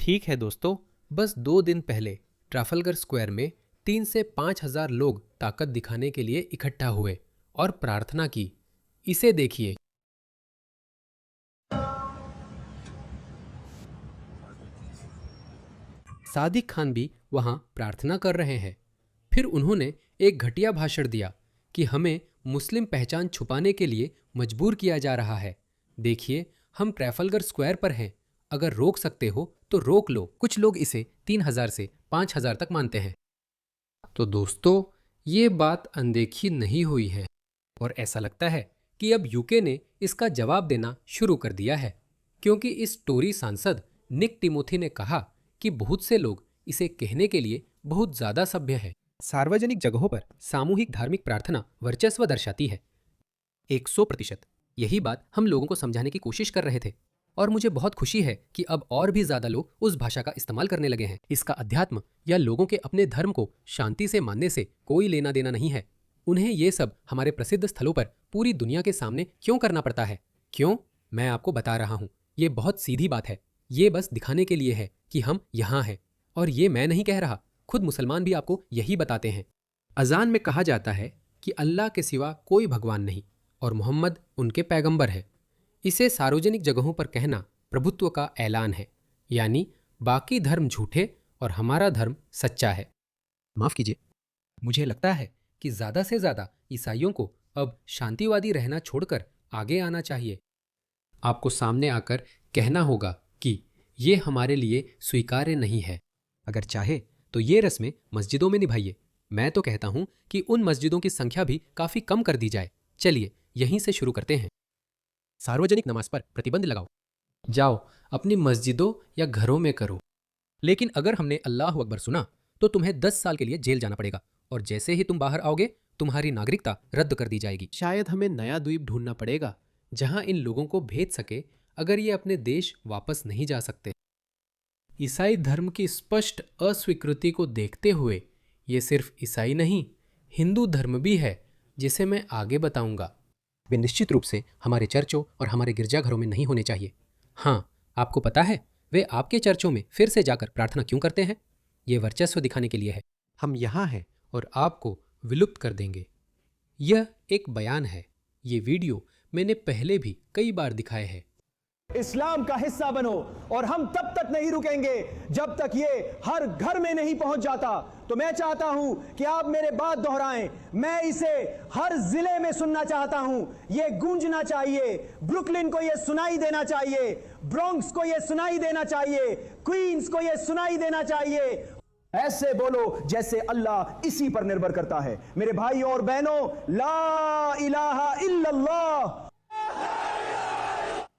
ठीक है दोस्तों, बस 2 दिन पहले ट्राफलगर स्क्वायर में 3 से 5 हजार लोग ताकत दिखाने के लिए इकट्ठा हुए और प्रार्थना की। इसे देखिए। सादिक खान भी वहां प्रार्थना कर रहे हैं। फिर उन्होंने एक घटिया भाषण दिया कि हमें मुस्लिम पहचान छुपाने के लिए मजबूर किया जा रहा है। देखिए, हम ट्राफलगर स्क्वायर पर हैं, अगर रोक सकते हो तो रोक लो। कुछ लोग इसे 3 हजार से 5 हजार तक मानते हैं। तो दोस्तों, ये बात अनदेखी नहीं हुई है और ऐसा लगता है कि अब यूके ने इसका जवाब देना शुरू कर दिया है, क्योंकि इस टोरी सांसद निक टिमोथी ने कहा कि बहुत से लोग इसे कहने के लिए बहुत ज्यादा सभ्य है। सार्वजनिक जगहों पर सामूहिक धार्मिक प्रार्थना वर्चस्व दर्शाती है 100%। यही बात हम लोगों को समझाने की कोशिश कर रहे थे और मुझे बहुत खुशी है कि अब और भी ज्यादा लोग उस भाषा का इस्तेमाल करने लगे हैं। इसका अध्यात्म या लोगों के अपने धर्म को शांति से मानने से कोई लेना देना नहीं है। उन्हें ये सब हमारे प्रसिद्ध स्थलों पर पूरी दुनिया के सामने क्यों करना पड़ता है? क्यों? मैं आपको बता रहा हूँ। ये बहुत सीधी बात है। ये बस दिखाने के लिए है कि हम यहाँ हैं। और ये मैं नहीं कह रहा, खुद मुसलमान भी आपको यही बताते हैं। अजान में कहा जाता है कि अल्लाह के सिवा कोई भगवान नहीं और मोहम्मद उनके पैगंबर है। इसे सार्वजनिक जगहों पर कहना प्रभुत्व का ऐलान है, यानी बाकी धर्म झूठे और हमारा धर्म सच्चा है। माफ कीजिए, मुझे लगता है कि ज्यादा से ज्यादा ईसाइयों को अब शांतिवादी रहना छोड़कर आगे आना चाहिए। आपको सामने आकर कहना होगा कि ये हमारे लिए स्वीकार्य नहीं है। अगर चाहे तो ये रस्में मस्जिदों में निभाइए। मैं तो कहता हूं कि उन मस्जिदों की संख्या भी काफी कम कर दी जाए। चलिए यहीं से शुरू करते हैं। सार्वजनिक नमाज पर प्रतिबंध लगाओ। जाओ अपनी मस्जिदों या घरों में करो। लेकिन अगर हमने अल्लाह अकबर सुना तो तुम्हें 10 साल के लिए जेल जाना पड़ेगा और जैसे ही तुम बाहर आओगे तुम्हारी नागरिकता रद्द कर दी जाएगी। शायद हमें नया द्वीप ढूंढना पड़ेगा जहां इन लोगों को भेज सके अगर ये अपने देश वापस नहीं जा सकते। ईसाई धर्म की स्पष्ट अस्वीकृति को देखते हुए ये सिर्फ ईसाई नहीं, हिंदू धर्म भी है जिसे मैं आगे बताऊंगा। वे निश्चित रूप से हमारे चर्चों और हमारे गिरजाघरों में नहीं होने चाहिए। हाँ, आपको पता है वे आपके चर्चों में फिर से जाकर प्रार्थना क्यों करते हैं? ये वर्चस्व दिखाने के लिए है। हम यहाँ हैं और आपको विलुप्त कर देंगे। यह एक बयान है। ये वीडियो मैंने पहले भी कई बार दिखाए हैं। इस्लाम का हिस्सा बनो और हम तब तक नहीं रुकेंगे जब तक ये हर घर में नहीं पहुंच जाता। तो मैं चाहता हूं कि आप मेरे बात दोहराएं। मैं इसे हर जिले में सुनना चाहता हूं। ये गूंजना चाहिए। ब्रुकलिन को ये सुनाई देना चाहिए, ब्रोंक्स को ये सुनाई देना चाहिए, क्वींस को ये सुनाई देना चाहिए। ऐसे बोलो जैसे अल्लाह इसी पर निर्भर करता है। मेरे भाई और बहनों, ला इलाहा इल्लल्लाह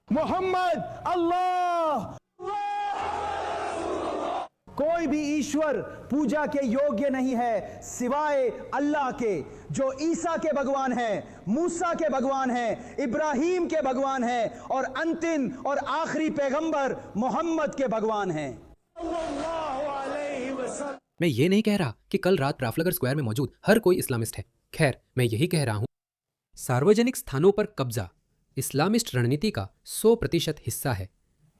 मोहम्मद अल्लाह। कोई भी ईश्वर पूजा के योग्य नहीं है सिवाय अल्लाह के, जो ईसा के भगवान हैं, मूसा के भगवान हैं, इब्राहिम के भगवान हैं और अंतिम और आखिरी पैगंबर मोहम्मद के भगवान हैं। मैं ये नहीं कह रहा कि कल रात ट्राफलगर स्क्वायर में मौजूद हर कोई इस्लामिस्ट है। खैर, मैं यही कह रहा हूं, सार्वजनिक स्थानों पर कब्जा इस्लामिस्ट रणनीति का 100% हिस्सा है।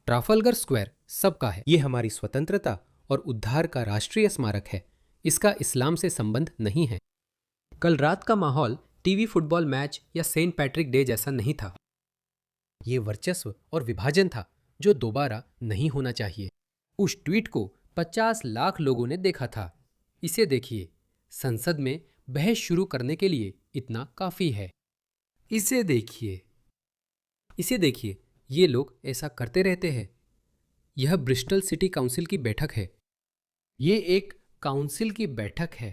ट्राफलगर स्क्वायर सबका है। ये हमारी स्वतंत्रता और उद्धार का राष्ट्रीय स्मारक है। इसका इस्लाम से संबंध नहीं है। कल रात का माहौल टीवी फुटबॉल मैच या सेंट पैट्रिक डे जैसा नहीं था। ये वर्चस्व और विभाजन था जो दोबारा नहीं होना चाहिए। उस ट्वीट को 50 लाख लोगों ने देखा था। इसे देखिए। संसद में बहस शुरू करने के लिए इतना काफी है। इसे देखिए। इसे देखिए। ये लोग ऐसा करते रहते हैं। यह ब्रिस्टल सिटी काउंसिल की बैठक है। ये एक काउंसिल की बैठक है।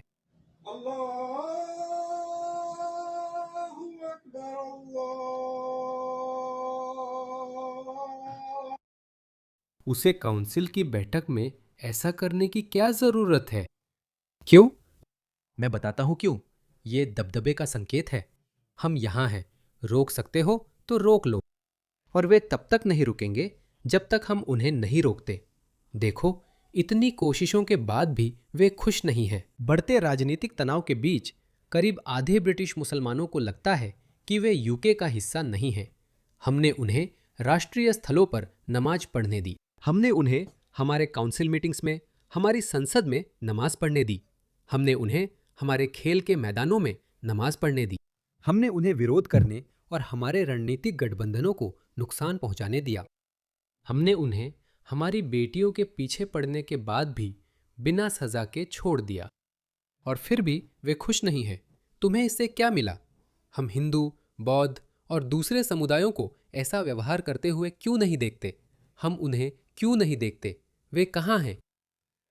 उसे काउंसिल की बैठक में ऐसा करने की क्या जरूरत है? क्यों? मैं बताता हूं क्यों। ये दबदबे का संकेत है। हम यहां हैं, रोक सकते हो तो रोक लो। और वे तब तक नहीं रुकेंगे जब तक हम उन्हें नहीं रोकते। देखो, इतनी कोशिशों के बाद भी वे खुश नहीं हैं। बढ़ते राजनीतिक तनाव के बीच करीब आधे ब्रिटिश मुसलमानों को लगता है कि वे यूके का हिस्सा नहीं हैं। हमने उन्हें राष्ट्रीय स्थलों पर नमाज पढ़ने दी। हमने उन्हें हमारे काउंसिल मीटिंग्स में, हमारी संसद में नमाज पढ़ने दी। हमने उन्हें हमारे खेल के मैदानों में नमाज पढ़ने दी। हमने उन्हें विरोध करने और हमारे रणनीतिक गठबंधनों को नुकसान पहुंचाने दिया। हमने उन्हें हमारी बेटियों के पीछे पड़ने के बाद भी बिना सजा के छोड़ दिया। और फिर भी वे खुश नहीं हैं। तुम्हें इससे क्या मिला? हम हिंदू, बौद्ध और दूसरे समुदायों को ऐसा व्यवहार करते हुए क्यों नहीं देखते? हम उन्हें क्यों नहीं देखते? वे कहाँ हैं?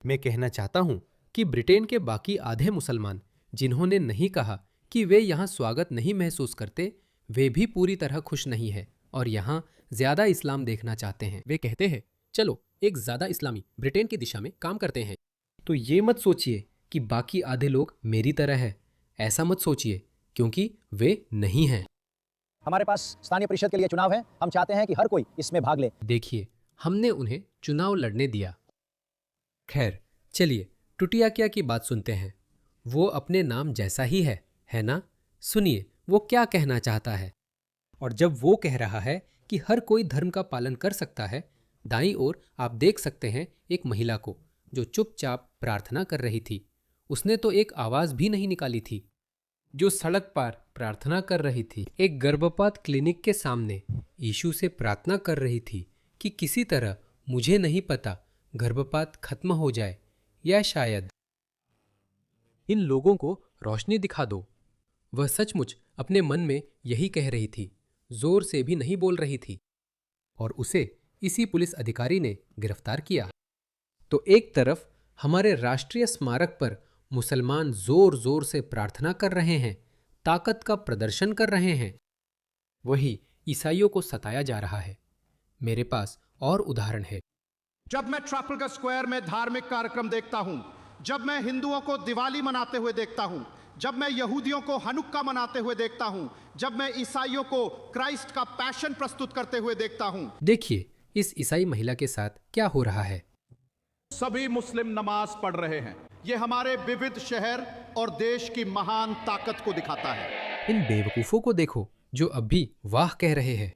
मैं कहना चाहता हूं कि ब्रिटेन के बाकी आधे मुसलमान जिन्होंने नहीं कहा कि वे यहाँ स्वागत नहीं महसूस करते, वे भी पूरी तरह खुश नहीं है और यहाँ ज्यादा इस्लाम देखना चाहते हैं। वे कहते हैं, चलो एक ज्यादा इस्लामी ब्रिटेन की दिशा में काम करते हैं। तो ये मत सोचिए कि बाकी आधे लोग मेरी तरह है। ऐसा मत सोचिए, क्योंकि वे नहीं हैं। हमारे पास स्थानीय परिषद के लिए चुनाव है। हम चाहते हैं कि हर कोई इसमें भाग ले। देखिए, हमने उन्हें चुनाव लड़ने दिया। खैर, चलिए टुटियाकिया की बात सुनते हैं। वो अपने नाम जैसा ही है ना? सुनिए वो क्या कहना चाहता है। और जब वो कह रहा है कि हर कोई धर्म का पालन कर सकता है, दाईं ओर आप देख सकते हैं एक महिला को जो चुपचाप प्रार्थना कर रही थी। उसने तो एक आवाज भी नहीं निकाली थी। जो सड़क पर प्रार्थना कर रही थी, एक गर्भपात क्लिनिक के सामने यीशु से प्रार्थना कर रही थी कि किसी तरह, मुझे नहीं पता, गर्भपात खत्म हो जाए या शायद इन लोगों को रोशनी दिखा दो। वह सचमुच अपने मन में यही कह रही थी, जोर से भी नहीं बोल रही थी। और उसे इसी पुलिस अधिकारी ने गिरफ्तार किया। तो एक तरफ हमारे राष्ट्रीय स्मारक पर मुसलमान जोर जोर से प्रार्थना कर रहे हैं, ताकत का प्रदर्शन कर रहे हैं, वही ईसाइयों को सताया जा रहा है। मेरे पास और उदाहरण है। जब मैं ट्रैफलगर स्क्वायर में धार्मिक कार्यक्रम देखता हूं, जब मैं हिंदुओं को दिवाली मनाते हुए देखता हूं, जब मैं यहूदियों को हनुक्का मनाते हुए देखता हूं, जब मैं ईसाइयों को क्राइस्ट का पैशन प्रस्तुत करते हुए देखता हूं। देखिए इस ईसाई महिला के साथ क्या हो रहा है। सभी मुस्लिम नमाज पढ़ रहे हैं। यह हमारे विविध शहर और देश की महान ताकत को दिखाता है। इन बेवकूफों को देखो जो अब भी वाह कह रहे हैं।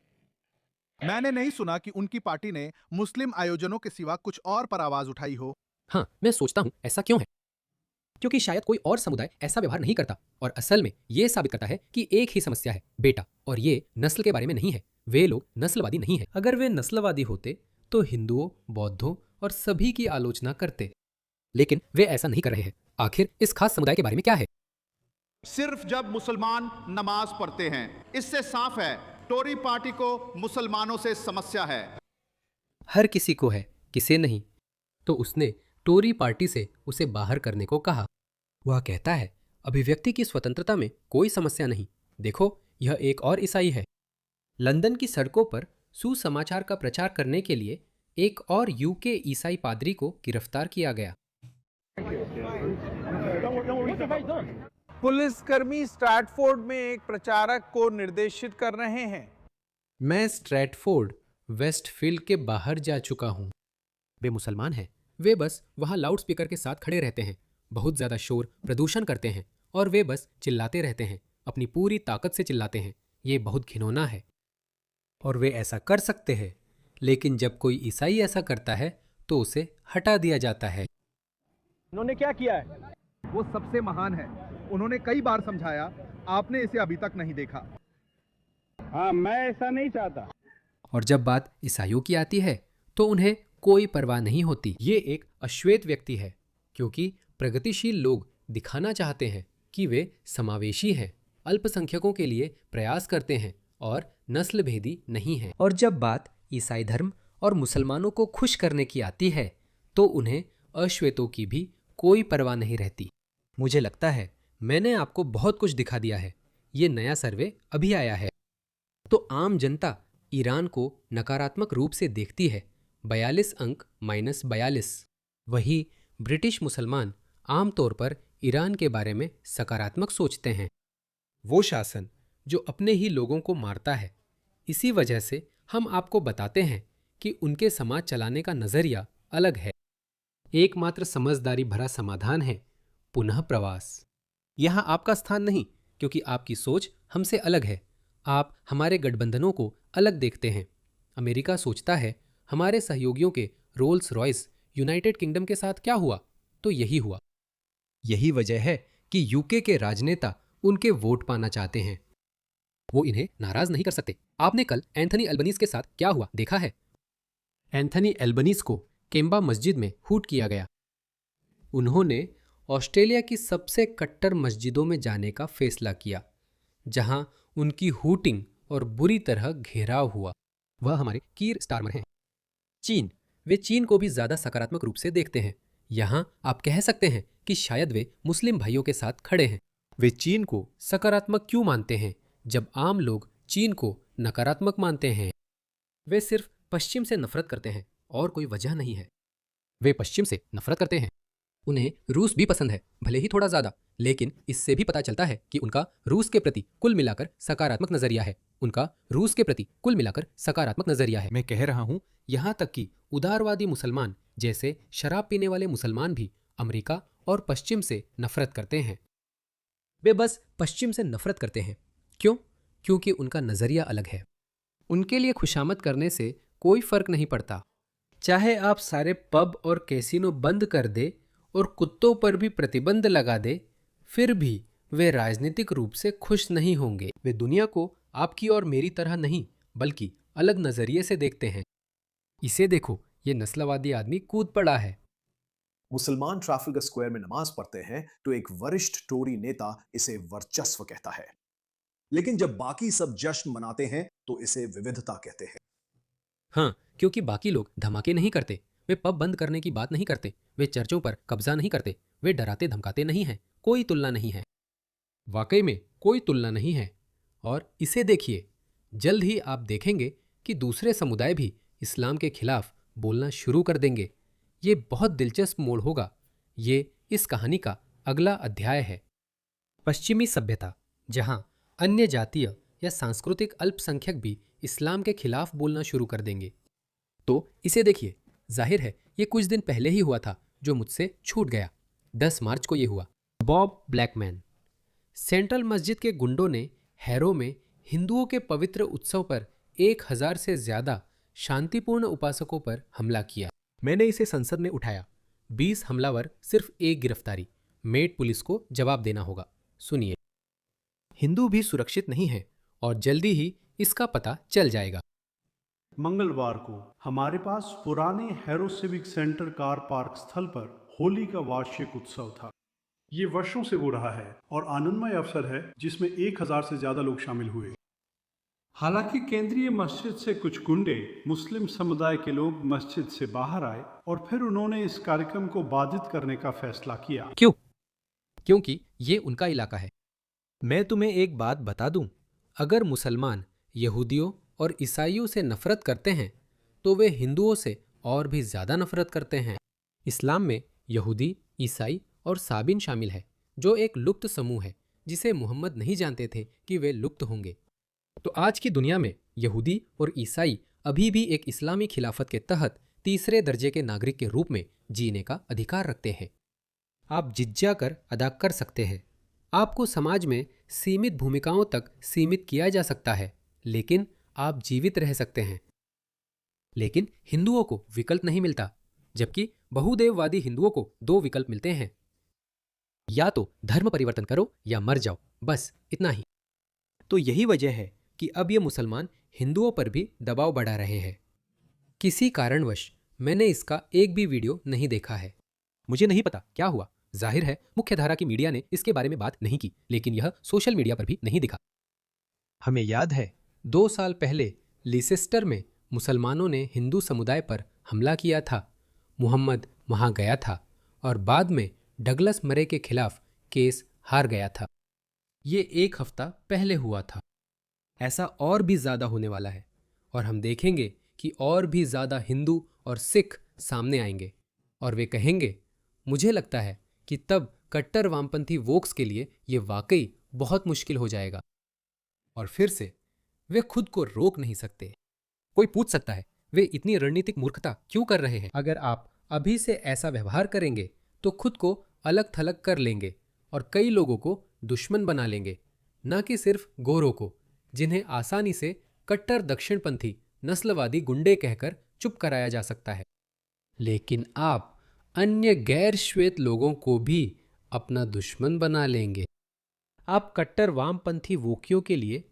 मैंने नहीं सुना कि उनकी पार्टी ने मुस्लिम आयोजनों के सिवा कुछ और पर आवाज उठाई हो। हाँ, मैं सोचता हूँ ऐसा क्यों है? क्योंकि शायद कोई और समुदाय ऐसा व्यवहार नहीं करता। और असल में ये साबित करता है कि एक ही समस्या है, बेटा। और ये नस्ल के बारे में नहीं है। वे लोग नस्लवादी नहीं है। अगर वे नस्लवादी होते तो हिंदुओं, बौद्धों और सभी की आलोचना करते, लेकिन वे ऐसा नहीं कर रहे हैं। आखिर इस खास समुदाय के बारे में क्या है? सिर्फ जब मुसलमान नमाज पढ़ते हैं, इससे साफ है टोरी पार्टी को मुसलमानों से समस्या है। हर किसी को है, किसे नहीं। तो उसने टोरी पार्टी से उसे बाहर करने को कहा। वह कहता है, अभिव्यक्ति की स्वतंत्रता में कोई समस्या नहीं। देखो, यह एक और ईसाई है। लंदन की सड़कों पर सुसमाचार का प्रचार करने के लिए एक और यूके ईसाई पादरी को गिरफ्तार किया गया। पुलिसकर्मी स्ट्रैटफोर्ड में एक प्रचारक को निर्देशित कर रहे हैं। मैं स्ट्रैटफोर्ड वेस्टफील्ड के बाहर जा चुका हूँ। वे मुसलमान हैं। वे बस वहाँ लाउडस्पीकर के साथ खड़े रहते हैं, बहुत ज़्यादा शोर प्रदूषण करते हैं और वे बस चिल्लाते रहते हैं, अपनी पूरी ताकत से चिल्लाते हैं। ये बहुत घिनौना है। और वे ऐसा कर सकते हैं, लेकिन जब कोई ईसाई ऐसा करता है तो उसे हटा दिया जाता है। उन्होंने क्या किया है? वो सबसे महान है। उन्होंने कई बार समझाया, आपने इसे अभी तक नहीं देखा। हाँ, मैं ऐसा नहीं चाहता। और जब बात ईसाइयों की आती है तो उन्हें कोई परवाह नहीं होती। ये एक अश्वेत व्यक्ति है, क्योंकि प्रगतिशील लोग दिखाना चाहते हैं कि वे समावेशी हैं, अल्पसंख्यकों के लिए प्रयास करते हैं और नस्ल भेदी नहीं हैं। और जब बात ईसाई धर्म और मुसलमानों को खुश करने की आती है तो उन्हें अश्वेतों की भी कोई परवाह नहीं रहती। मुझे लगता है मैंने आपको बहुत कुछ दिखा दिया है। ये नया सर्वे अभी आया है। तो आम जनता ईरान को नकारात्मक रूप से देखती है, 42 अंक -42। वही ब्रिटिश मुसलमान आमतौर पर ईरान के बारे में सकारात्मक सोचते हैं। वो शासन जो अपने ही लोगों को मारता है। इसी वजह से हम आपको बताते हैं कि उनके समाज चलाने का नजरिया अलग है। एकमात्र समझदारी भरा समाधान है पुनः प्रवास। यहाँ आपका स्थान नहीं, क्योंकि आपकी सोच हमसे अलग है। आप हमारे गठबंधनों को अलग देखते हैं। अमेरिका सोचता है हमारे सहयोगियों के रोल्स रॉयस यूनाइटेड किंगडम के साथ क्या हुआ? तो यही हुआ। यही वजह है कि यूके के राजनेता उनके वोट पाना चाहते हैं। वो इन्हें नाराज नहीं कर सकते। आपने कल एंथनी एल्बनीज के साथ क्या हुआ देखा है? एंथनी एल्बनीज को केम्बा मस्जिद में हूट किया गया। उन्होंने ऑस्ट्रेलिया की सबसे कट्टर मस्जिदों में जाने का फैसला किया, जहां उनकी हूटिंग और बुरी तरह घेराव हुआ। वह हमारे कीर स्टारमर हैं। चीन, वे चीन को भी ज्यादा सकारात्मक रूप से देखते हैं। यहां आप कह सकते हैं कि शायद वे मुस्लिम भाइयों के साथ खड़े हैं। वे चीन को सकारात्मक क्यों मानते हैं जब आम लोग चीन को नकारात्मक मानते हैं? वे सिर्फ पश्चिम से नफरत करते हैं और कोई वजह नहीं है। वे पश्चिम से नफरत करते हैं। उन्हें रूस भी पसंद है, भले ही थोड़ा ज्यादा, लेकिन इससे भी पता चलता है कि उनका रूस के प्रति कुल मिलाकर सकारात्मक नजरिया है। उनका रूस के प्रति कुल मिलाकर सकारात्मक नजरिया है। मैं कह रहा हूं, यहां तक कि उदारवादी मुसलमान जैसे शराब पीने वाले मुसलमान भी अमेरिका और पश्चिम से नफरत करते हैं। वे बस पश्चिम से नफरत करते हैं। क्यों? क्योंकि उनका नजरिया अलग है। उनके लिए खुशामद करने से कोई फर्क नहीं पड़ता। चाहे आप सारे पब और कैसीनो बंद कर दे और कुत्तों पर भी प्रतिबंध लगा दे, फिर भी वे राजनीतिक रूप से खुश नहीं होंगे। वे दुनिया को आपकी और मेरी तरह नहीं, बल्कि अलग नजरिए से देखते हैं। इसे देखो, ये नस्लवादी आदमी कूद पड़ा है। मुसलमान ट्राफल्गर स्क्वायर में नमाज पढ़ते हैं तो एक वरिष्ठ टोरी नेता इसे वर्चस्व कहता है, लेकिन जब बाकी सब जश्न मनाते हैं तो इसे विविधता कहते हैं। हाँ, क्योंकि बाकी लोग धमाके नहीं करते, वे पब बंद करने की बात नहीं करते, वे चर्चों पर कब्जा नहीं करते, वे डराते धमकाते नहीं हैं। कोई तुलना नहीं है। वाकई में कोई तुलना नहीं है। और इसे देखिए, जल्द ही आप देखेंगे कि दूसरे समुदाय भी इस्लाम के खिलाफ बोलना शुरू कर देंगे। ये बहुत दिलचस्प मोड़ होगा। ये इस कहानी का अगला अध्याय है। पश्चिमी सभ्यता, जहां अन्य जातीय या सांस्कृतिक अल्पसंख्यक भी इस्लाम के खिलाफ बोलना शुरू कर देंगे। तो इसे देखिए, जाहिर है ये कुछ दिन पहले ही हुआ था, जो मुझसे छूट गया। 10 मार्च को ये हुआ। Bob Blackman. सेंट्रल मस्जिद के गुंडों ने हैरो में हिंदुओं के पवित्र उत्सव पर 1000 से ज्यादा शांतिपूर्ण उपासकों पर हमला किया। मैंने इसे संसद में उठाया। 20 हमलावर, सिर्फ एक गिरफ्तारी। मेट पुलिस को जवाब देना होगा। सुनिए। हिंदू भी सुरक्षित नहीं है और जल्दी ही इसका पता चल जाएगा। मंगलवार को हमारे पास पुराने harrow civic centre car park स्थल पर होली का वार्षिक उत्सव था। ये वर्षों से हो रहा है और आनंदमय अवसर है जिसमें 1000 से ज्यादा लोग शामिल हुए। हालांकि केंद्रीय मस्जिद से कुछ गुंडे मुस्लिम समुदाय के लोग मस्जिद से बाहर आए और फिर उन्होंने इस कार्यक्रम को बाधित करने का फैसला किया। क्यों? क्योंकि ये उनका इलाका है। मैं तुम्हें एक बात बता दूं, अगर मुसलमान यहूदियों और ईसाइयों से नफरत करते हैं तो वे हिंदुओं से और भी ज्यादा नफरत करते हैं। इस्लाम में यहूदी, ईसाई और साबिन शामिल है, जो एक लुप्त समूह है जिसे मोहम्मद नहीं जानते थे कि वे लुप्त होंगे। तो आज की दुनिया में यहूदी और ईसाई अभी भी एक इस्लामी खिलाफत के तहत तीसरे दर्जे के नागरिक के रूप में जीने का अधिकार रखते हैं। आप जिज्जा कर अदा कर सकते हैं। आपको समाज में सीमित भूमिकाओं तक सीमित किया जा सकता है, लेकिन आप जीवित रह सकते हैं। लेकिन हिंदुओं को विकल्प नहीं मिलता, जबकि बहुदेववादी हिंदुओं को 2 विकल्प मिलते हैं। या तो धर्म परिवर्तन करो या मर जाओ, बस इतना ही। तो यही वजह है कि अब ये मुसलमान हिंदुओं पर भी दबाव बढ़ा रहे हैं। किसी कारणवश मैंने इसका एक भी वीडियो नहीं देखा है। मुझे नहीं पता क्या हुआ। जाहिर है मुख्यधारा की मीडिया ने इसके बारे में बात नहीं की, लेकिन यह सोशल मीडिया पर भी नहीं दिखा। हमें याद है 2 साल पहले लीसेस्टर में मुसलमानों ने हिंदू समुदाय पर हमला किया था। मुहम्मद वहां गया था और बाद में डगलस मरे के खिलाफ केस हार गया था। ये 1 हफ्ता पहले हुआ था। ऐसा और भी ज्यादा होने वाला है और हम देखेंगे कि और भी ज्यादा हिंदू और सिख सामने आएंगे और वे कहेंगे, मुझे लगता है कि तब कट्टर वामपंथी वोक्स के लिए यह वाकई बहुत मुश्किल हो जाएगा और फिर से वे खुद को रोक नहीं सकते। कोई पूछ सकता है, वे इतनी रणनीतिक मूर्खता क्यों कर रहे हैं? अगर आप अभी से ऐसा व्यवहार करेंगे तो खुद को अलग थलग कर लेंगे और कई लोगों को दुश्मन बना लेंगे, न कि सिर्फ गोरों को, जिन्हें आसानी से कट्टर दक्षिणपंथी नस्लवादी गुंडे कहकर चुप कराया जा सकता है। लेकिन आप अन्य गैर श्वेत लोगों को भी अपना दुश्मन बना लेंगे। आप कट्टर वामपंथी वोकियों के लिए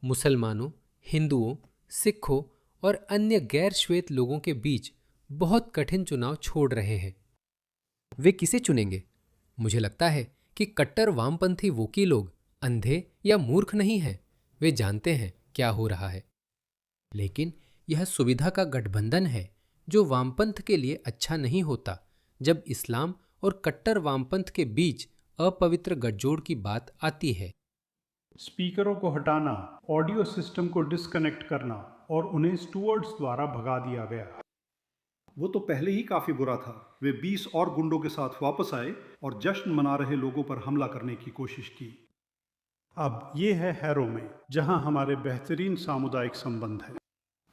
मुसलमानों, हिंदुओं, सिखों और अन्य गैर श्वेत लोगों के बीच बहुत कठिन चुनाव छोड़ रहे हैं। वे किसे चुनेंगे? मुझे लगता है कि कट्टर वामपंथी वोकी लोग अंधे या मूर्ख नहीं हैं। वे जानते हैं क्या हो रहा है। लेकिन यह सुविधा का गठबंधन है जो वामपंथ के लिए अच्छा नहीं होता जब इस्लाम और कट्टर वामपंथ के बीच अपवित्र गठजोड़ की बात आती है। स्पीकरों को हटाना, ऑडियो सिस्टम को डिस्कनेक्ट करना और उन्हें स्टूवर्ड्स द्वारा भगा दिया गया। वो तो पहले ही काफी बुरा था। वे 20 और गुंडों के साथ वापस आए और जश्न मना रहे लोगों पर हमला करने की कोशिश की। अब ये है हैरो में, जहां हमारे बेहतरीन सामुदायिक संबंध है,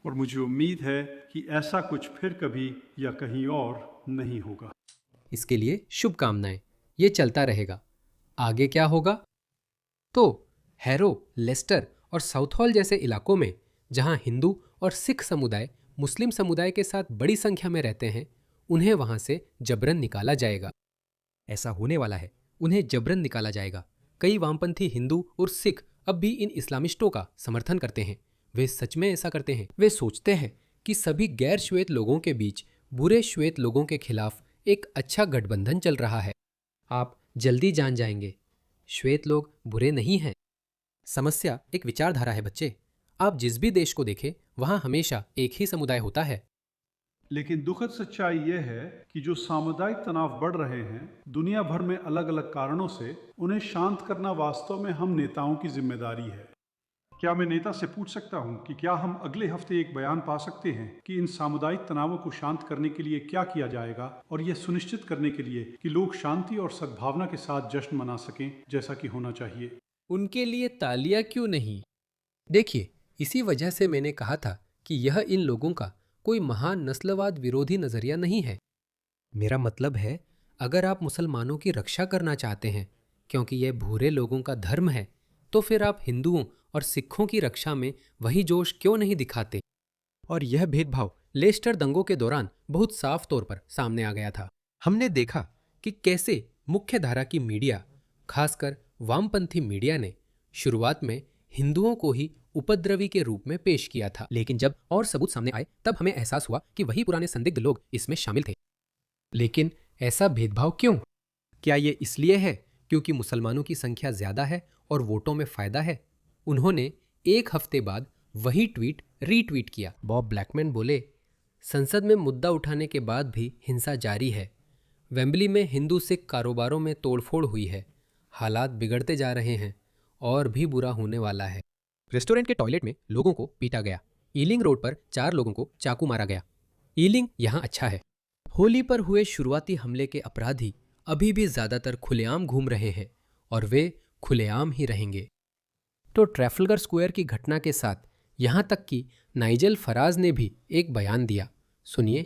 और मुझे उम्मीद है कि ऐसा कुछ फिर कभी या कहीं और नहीं होगा। इसके लिए शुभकामनाएं। ये चलता रहेगा। आगे क्या होगा? तो हैरो, लेस्टर और साउथ हॉल जैसे इलाकों में जहां हिंदू और सिख समुदाय मुस्लिम समुदाय के साथ बड़ी संख्या में रहते हैं, उन्हें वहां से जबरन निकाला जाएगा। ऐसा होने वाला है। उन्हें जबरन निकाला जाएगा। कई वामपंथी हिंदू और सिख अब भी इन इस्लामिस्टों का समर्थन करते हैं। वे सच में ऐसा करते हैं। वे सोचते हैं कि सभी गैर श्वेत लोगों के बीच बुरे श्वेत लोगों के खिलाफ एक अच्छा गठबंधन चल रहा है। आप जल्दी जान जाएंगे, श्वेत लोग बुरे नहीं हैं। समस्या एक विचारधारा है बच्चे। आप जिस भी देश को देखें, वहां हमेशा एक ही समुदाय होता है। लेकिन दुखद सच्चाई यह है कि जो सामुदायिक तनाव बढ़ रहे हैं दुनिया भर में अलग अलग कारणों से, उन्हें शांत करना वास्तव में हम नेताओं की जिम्मेदारी है। क्या मैं नेता से पूछ सकता हूं कि क्या हम अगले हफ्ते एक बयान पा सकते हैं कि इन सामुदायिक तनावों को शांत करने के लिए क्या किया जाएगा, और यह सुनिश्चित करने के लिए कि लोग शांति और सद्भावना के साथ जश्न मना सकें जैसा कि होना चाहिए। उनके लिए तालियां क्यों नहीं? देखिए, इसी वजह से मैंने कहा था कि यह इन लोगों का कोई महान नस्लवाद विरोधी नजरिया नहीं है। मेरा मतलब है, अगर आप मुसलमानों की रक्षा करना चाहते हैं क्योंकि यह भूरे लोगों का धर्म है, तो फिर आप हिंदुओं और सिखों की रक्षा में वही जोश क्यों नहीं दिखाते? और यह भेदभाव लेस्टर दंगों के दौरान बहुत साफ तौर पर सामने आ गया था। हमने देखा कि कैसे मुख्य धारा की मीडिया, खासकर वामपंथी मीडिया ने शुरुआत में हिंदुओं को ही उपद्रवी के रूप में पेश किया था, लेकिन जब और सबूत सामने आए तब हमें एहसास हुआ कि वही पुराने संदिग्ध लोग इसमें शामिल थे। लेकिन ऐसा भेदभाव क्यों? क्या ये इसलिए है क्योंकि मुसलमानों की संख्या ज्यादा है और वोटों में फायदा है? उन्होंने एक हफ्ते बाद वही ट्वीट रीट्वीट किया। बॉब ब्लैकमैन बोले, संसद में मुद्दा उठाने के बाद भी हिंसा जारी है। वेम्बली में हिंदू सिख कारोबारों में तोड़फोड़ हुई है। हालात बिगड़ते जा रहे हैं और भी बुरा होने वाला है। रेस्टोरेंट के टॉयलेट में लोगों को पीटा गया। ईलिंग रोड पर 4 लोगों को चाकू मारा गया। ईलिंग यहाँ अच्छा है। होली पर हुए शुरुआती हमले के अपराधी अभी भी ज्यादातर खुलेआम घूम रहे हैं और वे खुलेआम ही रहेंगे। तो ट्रैफलगर स्क्वायर की घटना के साथ यहाँ तक कि नाइजेल फराज ने भी एक बयान दिया। सुनिए।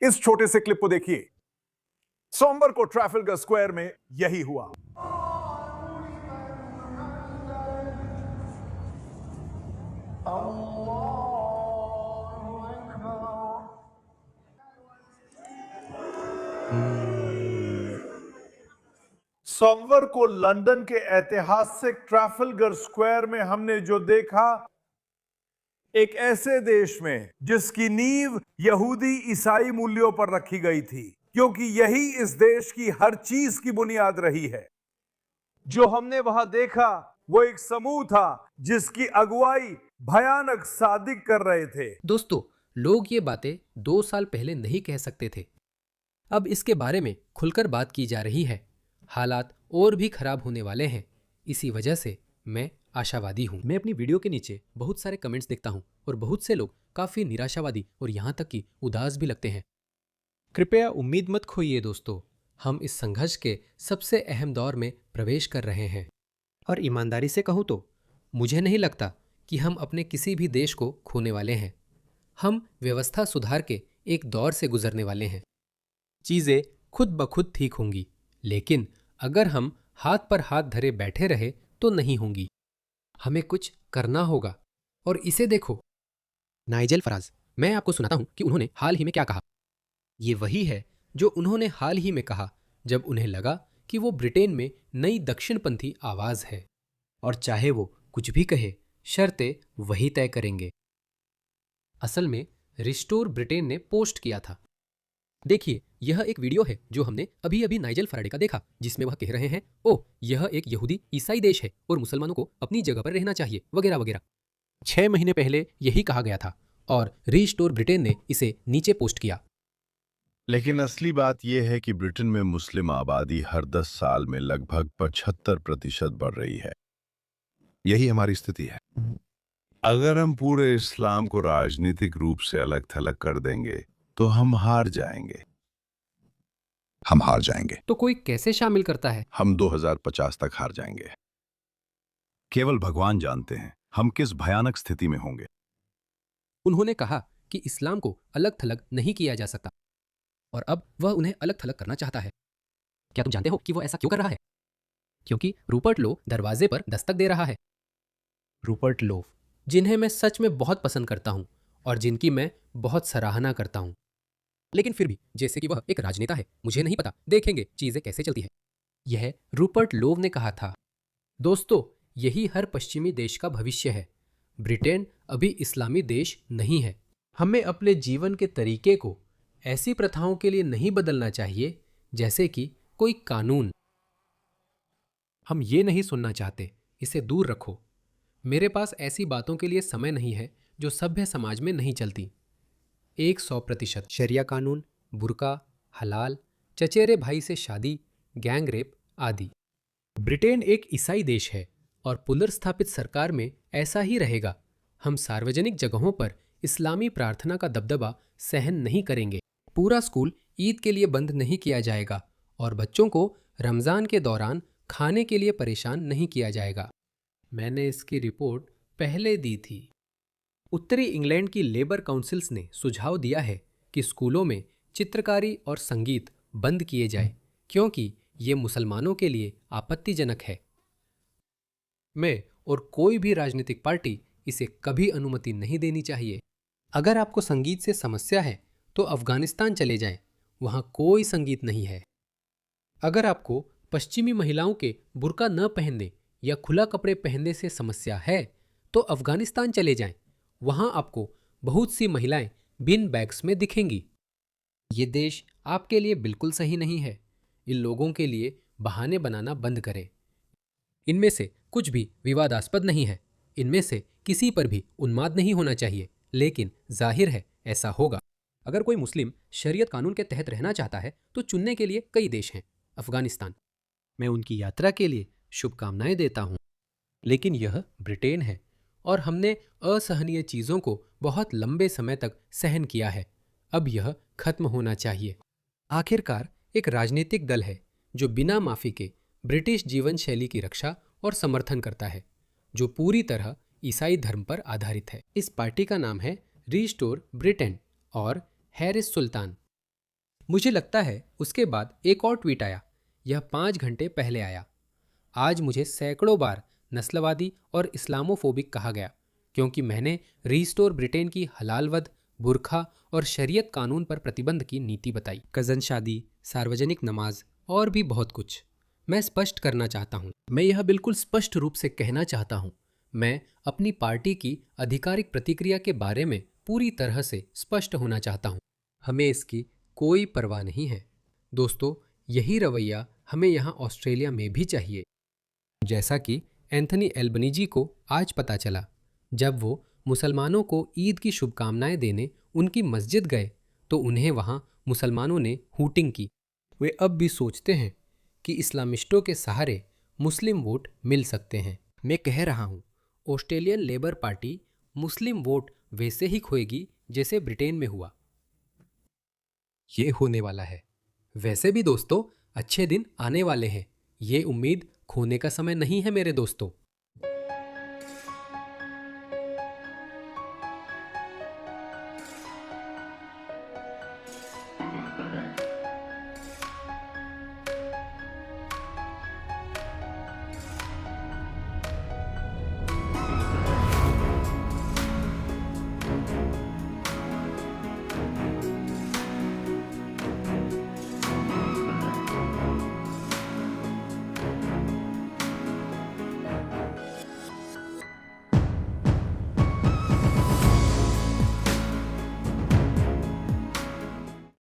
इस छोटे से क्लिप को देखिए। सोमवार को ट्रैफलगर स्क्वायर में यही हुआ। सोमवार को लंदन के ऐतिहासिक ट्रैफलगर स्क्वायर में हमने जो देखा, एक ऐसे देश में जिसकी नींव यहूदी ईसाई मूल्यों पर रखी गई थी, क्योंकि यही इस देश की हर चीज की बुनियाद रही है। जो हमने वहां देखा वो एक समूह था जिसकी अगुवाई भयानक सादिक कर रहे थे। दोस्तों, लोग ये बातें 2 साल पहले नहीं कह सकते थे। अब इसके बारे में खुलकर बात की जा रही है। हालात और भी खराब होने वाले हैं। इसी वजह से मैं आशावादी हूं। मैं अपनी वीडियो के नीचे बहुत सारे कमेंट्स देखता हूं और बहुत से लोग काफी निराशावादी और यहां तक कि उदास भी लगते हैं। कृपया उम्मीद मत खोइए दोस्तों, हम इस संघर्ष के सबसे अहम दौर में प्रवेश कर रहे हैं। और ईमानदारी से कहूं तो मुझे नहीं लगता कि हम अपने किसी भी देश को खोने वाले हैं। हम व्यवस्था सुधार के एक दौर से गुजरने वाले हैं। चीजें खुद ब खुद ठीक होंगी, लेकिन अगर हम हाथ पर हाथ धरे बैठे रहे तो नहीं होंगी। हमें कुछ करना होगा। और इसे देखो, नाइजेल फराज, मैं आपको सुनाता हूं कि उन्होंने हाल ही में क्या कहा। ये वही है जो उन्होंने हाल ही में कहा जब उन्हें लगा कि वो ब्रिटेन में नई दक्षिणपंथी आवाज है और चाहे वो कुछ भी कहे, शर्तें वही तय करेंगे। असल में रिस्टोर ब्रिटेन ने पोस्ट किया था। देखिए, यह एक वीडियो है जो हमने अभी अभी नाइजल फराडे का देखा, जिसमें वह कह रहे हैं, ओह यह एक यहूदी ईसाई देश है और मुसलमानों को अपनी जगह पर रहना चाहिए वगैरह वगैरह। 6 महीने पहले यही कहा गया था और रिस्टोर ब्रिटेन ने इसे नीचे पोस्ट किया। लेकिन असली बात यह है कि ब्रिटेन में मुस्लिम आबादी हर 10 साल में लगभग 75% बढ़ रही है। यही हमारी स्थिति है। अगर हम पूरे इस्लाम को राजनीतिक रूप से अलग थलग कर देंगे तो हम हार जाएंगे। हम हार जाएंगे। तो कोई कैसे शामिल करता है? हम 2050 तक हार जाएंगे। केवल भगवान जानते हैं हम किस भयानक स्थिति में होंगे। उन्होंने कहा कि इस्लाम को अलग थलग नहीं किया जा सकता और अब वह उन्हें अलग थलग करना चाहता है। क्या तुम जानते हो कि वह ऐसा क्यों कर रहा है? क्योंकि रूपर्ट लो दरवाजे पर दस्तक दे रहा है। रूपर्ट लो, जिन्हें मैं सच में बहुत पसंद करता हूं और जिनकी मैं बहुत सराहना करता हूं, लेकिन फिर भी जैसे कि वह एक राजनेता है, मुझे नहीं पता, देखेंगे चीजें कैसे चलती है। यह रूपर्ट लोव ने कहा था। दोस्तों, यही हर पश्चिमी देश का भविष्य है। ब्रिटेन अभी इस्लामी देश नहीं है। हमें अपने जीवन के तरीके को ऐसी प्रथाओं के लिए नहीं बदलना चाहिए जैसे कि कोई कानून। हम ये नहीं सुनना चाहते, इसे दूर रखो। मेरे पास ऐसी बातों के लिए समय नहीं है जो सभ्य समाज में नहीं चलती। 100% शरिया कानून, बुर्का, हलाल, चचेरे भाई से शादी, गैंग रेप आदि। ब्रिटेन एक ईसाई देश है और पुनर्स्थापित सरकार में ऐसा ही रहेगा। हम सार्वजनिक जगहों पर इस्लामी प्रार्थना का दबदबा सहन नहीं करेंगे। पूरा स्कूल ईद के लिए बंद नहीं किया जाएगा और बच्चों को रमज़ान के दौरान खाने के लिए परेशान नहीं किया जाएगा। मैंने इसकी रिपोर्ट पहले दी थी। उत्तरी इंग्लैंड की लेबर काउंसिल्स ने सुझाव दिया है कि स्कूलों में चित्रकारी और संगीत बंद किए जाए क्योंकि ये मुसलमानों के लिए आपत्तिजनक है। मैं और कोई भी राजनीतिक पार्टी इसे कभी अनुमति नहीं देनी चाहिए। अगर आपको संगीत से समस्या है तो अफगानिस्तान चले जाएं, वहाँ कोई संगीत नहीं है। अगर आपको पश्चिमी महिलाओं के बुर्का न पहनने या खुला कपड़े पहनने से समस्या है तो अफगानिस्तान चले जाएं, वहाँ आपको बहुत सी महिलाएं बिन बैग्स में दिखेंगी। ये देश आपके लिए बिल्कुल सही नहीं है। इन लोगों के लिए बहाने बनाना बंद करें। इनमें से कुछ भी विवादास्पद नहीं है। इनमें से किसी पर भी उन्माद नहीं होना चाहिए, लेकिन जाहिर है ऐसा होगा। अगर कोई मुस्लिम शरीयत कानून के तहत रहना चाहता है तो चुनने के लिए कई देश हैं। अफगानिस्तान, मैं उनकी यात्रा के लिए शुभकामनाएं देता हूं। लेकिन यह ब्रिटेन है और हमने असहनीय चीज़ों को बहुत लंबे समय तक सहन किया है। अब यह खत्म होना चाहिए। आखिरकार एक राजनीतिक दल है जो बिना माफ़ी के ब्रिटिश जीवन शैली की रक्षा और समर्थन करता है, जो पूरी तरह ईसाई धर्म पर आधारित है। इस पार्टी का नाम है रिस्टोर ब्रिटेन और हैरिस सुल्तान। मुझे लगता है उसके बाद एक और ट्वीट आया। यह 5 घंटे पहले आया। आज मुझे सैकड़ों बार नस्लवादी और इस्लामोफोबिक कहा गया क्योंकि मैंने रिस्टोर ब्रिटेन की हलालवद, बुर्खा और शरीयत कानून पर प्रतिबंध की नीति बताई। कज़न शादी, सार्वजनिक नमाज और भी बहुत कुछ। मैं स्पष्ट करना चाहता हूँ, मैं यह बिल्कुल स्पष्ट रूप से कहना चाहता हूँ, मैं अपनी पार्टी की आधिकारिक प्रतिक्रिया के बारे में पूरी तरह से स्पष्ट होना चाहता हूँ। हमें इसकी कोई परवाह नहीं है। दोस्तों, यही रवैया हमें यहाँ ऑस्ट्रेलिया में भी चाहिए। जैसा कि एंथनी एल्बनीजी को आज पता चला, जब वो मुसलमानों को ईद की शुभकामनाएं देने उनकी मस्जिद गए तो उन्हें वहाँ मुसलमानों ने हूटिंग की। वे अब भी सोचते हैं कि इस्लामिस्टों के सहारे मुस्लिम वोट मिल सकते हैं। मैं कह रहा हूँ, ऑस्ट्रेलियन लेबर पार्टी मुस्लिम वोट वैसे ही खोएगी जैसे ब्रिटेन में हुआ। ये होने वाला है। वैसे भी दोस्तों, अच्छे दिन आने वाले हैं। ये उम्मीद खोने का समय नहीं है मेरे दोस्तों।